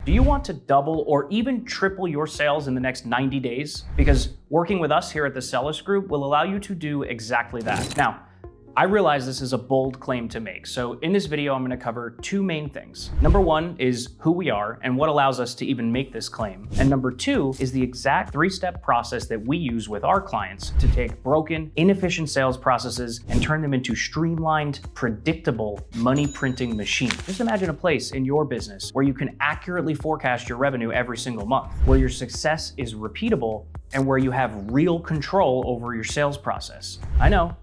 Do you want to double or even triple your sales in the next 90 days? Because working with us here at the Sellis Group will allow you to do exactly that. Now, I realize this is a bold claim to make, so in this video I'm going to cover two main things. Number one is who we are and what allows us to even make this claim. And number two is the exact three-step process that we use with our clients to take broken, inefficient sales processes and turn them into streamlined, predictable, money-printing machines. Just imagine a place in your business where you can accurately forecast your revenue every single month, where your success is repeatable, and where you have real control over your sales process. I know.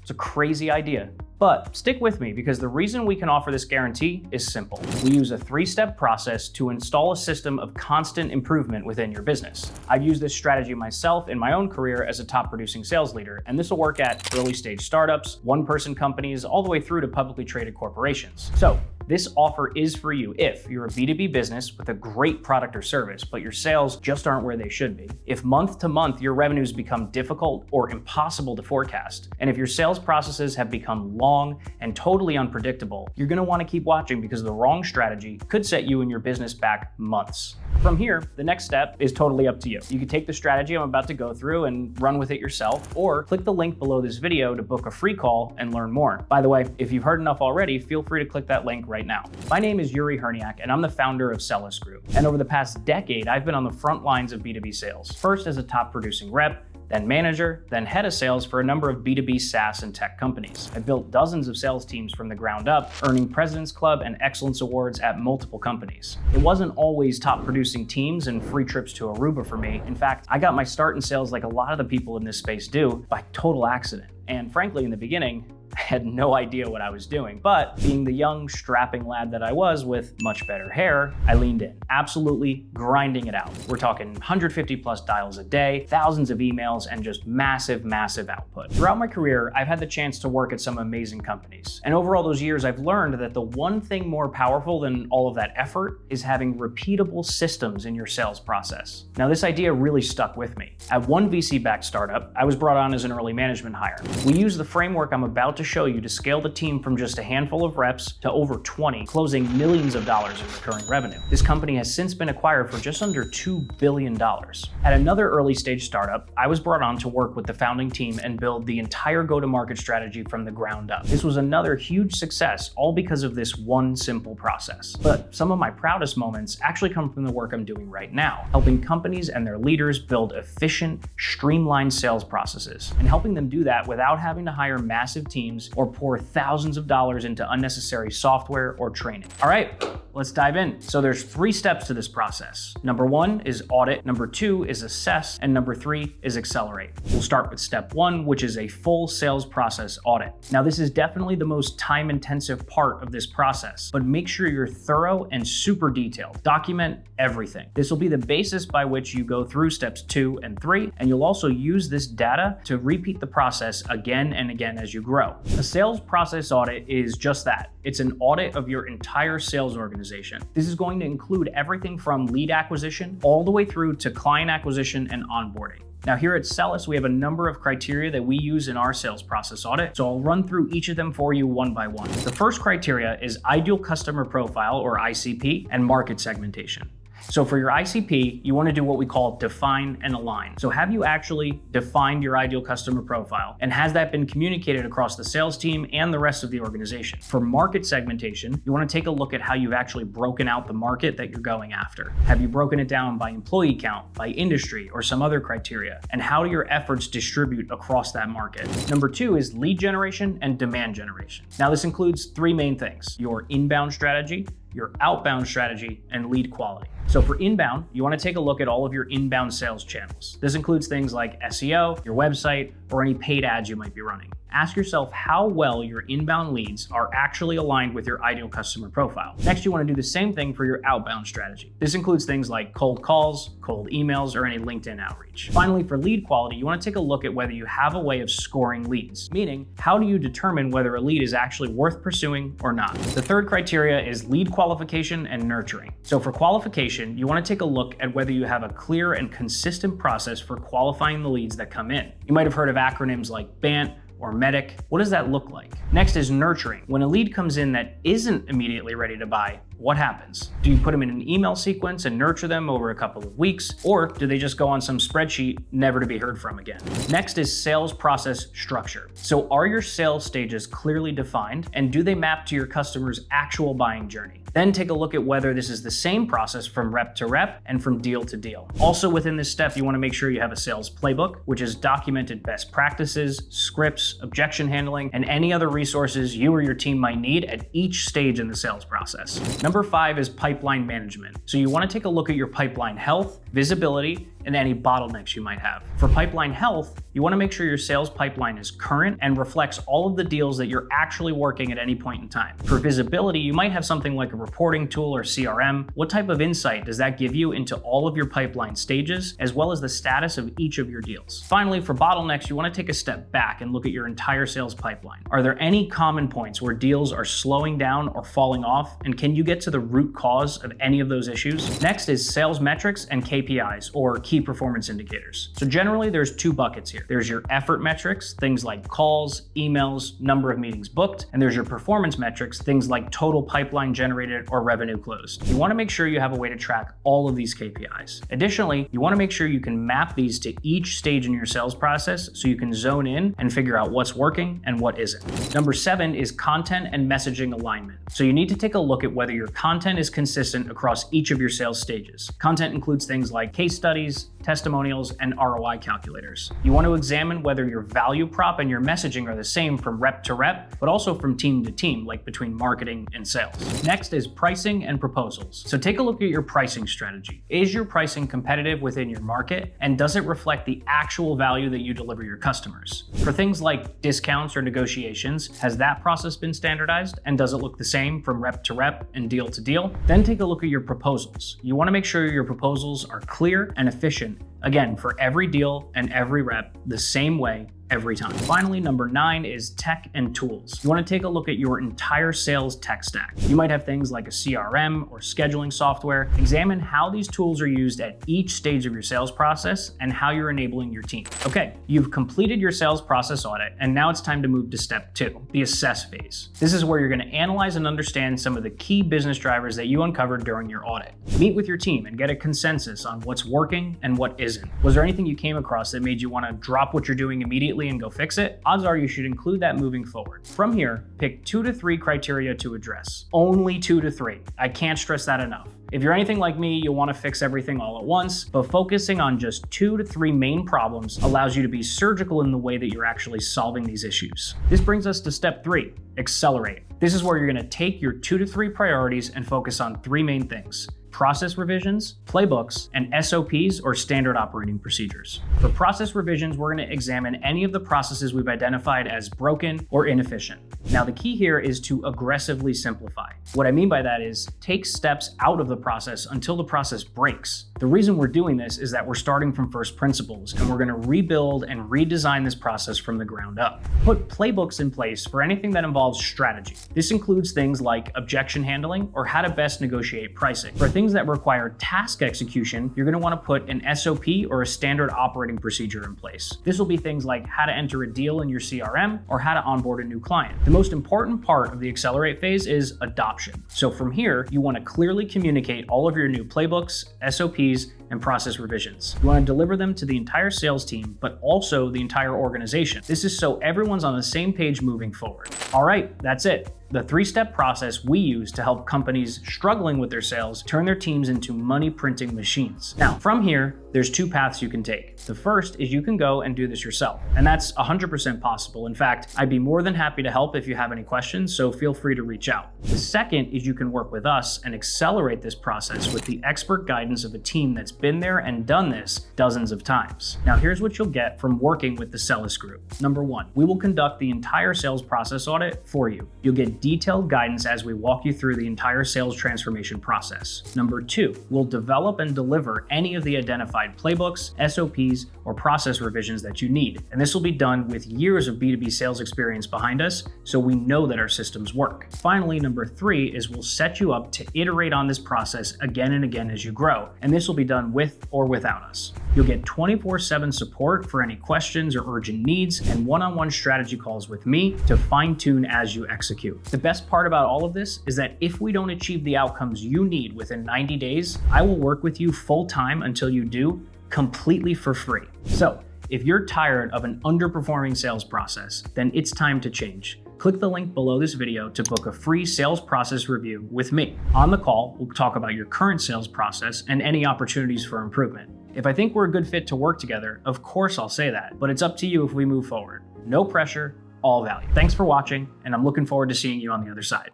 It's a crazy idea, but stick with me because the reason we can offer this guarantee is simple. We use a three-step process to install a system of constant improvement within your business. I've used this strategy myself in my own career as a top producing sales leader, and this will work at early stage startups, one-person companies, all the way through to publicly traded corporations. So, this offer is for you if you're a B2B business with a great product or service, but your sales just aren't where they should be. If month to month your revenues become difficult or impossible to forecast, and if your sales processes have become long and totally unpredictable, you're going to want to keep watching because the wrong strategy could set you and your business back months. From here, the next step is totally up to you. You can take the strategy I'm about to go through and run with it yourself, or click the link below this video to book a free call and learn more. By the way, if you've heard enough already, feel free to click that link right now. My name is Jurij Hirniak, and I'm the founder of Sellis Group. And over the past decade, I've been on the front lines of B2B sales. First as a top producing rep, then manager, then head of sales for a number of B2B SaaS and tech companies. I've built dozens of sales teams from the ground up, earning President's Club and Excellence Awards at multiple companies. It wasn't always top producing teams and free trips to Aruba for me. In fact, I got my start in sales like a lot of the people in this space do, by total accident. And frankly, in the beginning, I had no idea what I was doing, but being the young, strapping lad that I was with much better hair, I leaned in, absolutely grinding it out. We're talking 150 plus dials a day, thousands of emails, and just massive, massive output. Throughout my career, I've had the chance to work at some amazing companies. And over all those years, I've learned that the one thing more powerful than all of that effort is having repeatable systems in your sales process. Now, this idea really stuck with me. At one VC-backed startup, I was brought on as an early management hire. We used the framework I'm about to show you to scale the team from just a handful of reps to over 20, closing millions of dollars in recurring revenue. This company has since been acquired for just under $2 billion. At another early stage startup, I was brought on to work with the founding team and build the entire go-to-market strategy from the ground up. This was another huge success, all because of this one simple process. But some of my proudest moments actually come from the work I'm doing right now, helping companies and their leaders build efficient, streamlined sales processes, and helping them do that without having to hire massive teams or pour thousands of dollars into unnecessary software or training. All right, let's dive in. So there's three steps to this process. Number one is audit, number two is assess, and number three is accelerate. We'll start with step one, which is a full sales process audit. Now, this is definitely the most time-intensive part of this process, but make sure you're thorough and super detailed. Document everything. This will be the basis by which you go through steps 2 and 3, and you'll also use this data to repeat the process again and again as you grow. A sales process audit is just that. It's an audit of your entire sales organization. This is going to include everything from lead acquisition all the way through to client acquisition and onboarding. Now, here at Sellis, we have a number of criteria that we use in our sales process audit, so I'll run through each of them for you one by one. The first criteria is ideal customer profile, or ICP, and market segmentation. So for your ICP, you want to do what we call define and align. So have you actually defined your ideal customer profile? And has that been communicated across the sales team and the rest of the organization? For market segmentation, you want to take a look at how you've actually broken out the market that you're going after. Have you broken it down by employee count, by industry, or some other criteria? And how do your efforts distribute across that market? Number two is lead generation and demand generation. Now, this includes three main things: your inbound strategy, your outbound strategy, and lead quality. So for inbound, you want to take a look at all of your inbound sales channels. This includes things like SEO, your website, or any paid ads you might be running. Ask yourself how well your inbound leads are actually aligned with your ideal customer profile. Next, you want to do the same thing for your outbound strategy. This includes things like cold calls, cold emails, or any LinkedIn outreach. Finally, for lead quality, you want to take a look at whether you have a way of scoring leads, meaning how do you determine whether a lead is actually worth pursuing or not. The third criteria is lead qualification and nurturing. So for qualification, you want to take a look at whether you have a clear and consistent process for qualifying the leads that come in. You might have heard of acronyms like BANT or MEDIC. What does that look like? Next is nurturing. When a lead comes in that isn't immediately ready to buy, what happens? Do you put them in an email sequence and nurture them over a couple of weeks, or do they just go on some spreadsheet, never to be heard from again? Next is sales process structure. So are your sales stages clearly defined, and do they map to your customer's actual buying journey? Then take a look at whether this is the same process from rep to rep and from deal to deal. Also within this step, you want to make sure you have a sales playbook, which is documented best practices, scripts, objection handling, and any other resources you or your team might need at each stage in the sales process. Number 5 is pipeline management. So you want to take a look at your pipeline health, visibility, and any bottlenecks you might have. For pipeline health, you want to make sure your sales pipeline is current and reflects all of the deals that you're actually working at any point in time. For visibility, you might have something like a reporting tool or CRM. What type of insight does that give you into all of your pipeline stages, as well as the status of each of your deals? Finally, for bottlenecks, you want to take a step back and look at your entire sales pipeline. Are there any common points where deals are slowing down or falling off? And can you get to the root cause of any of those issues? Next is sales metrics and KPIs, or key performance indicators. So generally there's 2 buckets here. There's your effort metrics, things like calls, emails, number of meetings booked, and there's your performance metrics, things like total pipeline generated or revenue closed. You want to make sure you have a way to track all of these KPIs. Additionally, you want to make sure you can map these to each stage in your sales process so you can zone in and figure out what's working and what isn't. Number 7 is content and messaging alignment. So you need to take a look at whether your content is consistent across each of your sales stages. Content includes things like case studies, testimonials, and ROI calculators. You want to examine whether your value prop and your messaging are the same from rep to rep, but also from team to team, like between marketing and sales. Next is pricing and proposals. So take a look at your pricing strategy. Is your pricing competitive within your market, and does it reflect the actual value that you deliver your customers? For things like discounts or negotiations, has that process been standardized, and does it look the same from rep to rep and deal to deal? Then take a look at your proposals. You want to make sure your proposals are clear and efficient, again, for every deal and every rep, the same way every time. Finally, number 9 is tech and tools. You want to take a look at your entire sales tech stack. You might have things like a CRM or scheduling software. Examine how these tools are used at each stage of your sales process and how you're enabling your team. Okay, you've completed your sales process audit, and now it's time to move to step 2, the assess phase. This is where you're going to analyze and understand some of the key business drivers that you uncovered during your audit. Meet with your team and get a consensus on what's working and what isn't. Was there anything you came across that made you want to drop what you're doing immediately and go fix it? Odds are you should include that moving forward. From here, pick 2 to 3 criteria to address. Only 2 to 3. I can't stress that enough. If you're anything like me, you'll want to fix everything all at once, but focusing on just 2 to 3 main problems allows you to be surgical in the way that you're actually solving these issues. This brings us to step 3, accelerate. This is where you're going to take your 2 to 3 priorities and focus on 3 main things: process revisions, playbooks, and SOPs, or standard operating procedures. For process revisions, we're going to examine any of the processes we've identified as broken or inefficient. Now, the key here is to aggressively simplify. What I mean by that is take steps out of the process until the process breaks. The reason we're doing this is that we're starting from first principles, and we're going to rebuild and redesign this process from the ground up. Put playbooks in place for anything that involves strategy. This includes things like objection handling or how to best negotiate pricing. For things that require task execution, you're going to want to put an SOP or a standard operating procedure in place. This will be things like how to enter a deal in your CRM or how to onboard a new client. The most important part of the accelerate phase is adoption. So from here, you want to clearly communicate all of your new playbooks, SOPs, and process revisions. You want to deliver them to the entire sales team, but also the entire organization. This is so everyone's on the same page moving forward. All right, that's it. The 3-step process we use to help companies struggling with their sales turn their teams into money printing machines. Now, from here, there's 2 paths you can take. The first is you can go and do this yourself, and that's 100% possible. In fact, I'd be more than happy to help if you have any questions, so feel free to reach out. The second is you can work with us and accelerate this process with the expert guidance of a team that's been there and done this dozens of times. Now, here's what you'll get from working with the Sellis group. Number 1, we will conduct the entire sales process audit for you. You'll get detailed guidance as we walk you through the entire sales transformation process. Number 2, we'll develop and deliver any of the identified playbooks, SOPs, or process revisions that you need. And this will be done with years of B2B sales experience behind us, so we know that our systems work. Finally, number 3 is we'll set you up to iterate on this process again and again as you grow, and this will be done with or without us. You'll get 24/7 support for any questions or urgent needs and one-on-one strategy calls with me to fine-tune as you execute. The best part about all of this is that if we don't achieve the outcomes you need within 90 days, I will work with you full-time until you do, completely for free. So, if you're tired of an underperforming sales process, then it's time to change. Click the link below this video to book a free sales process review with me. On the call, we'll talk about your current sales process and any opportunities for improvement. If I think we're a good fit to work together, of course I'll say that, but it's up to you if we move forward. No pressure, all value. Thanks for watching, and I'm looking forward to seeing you on the other side.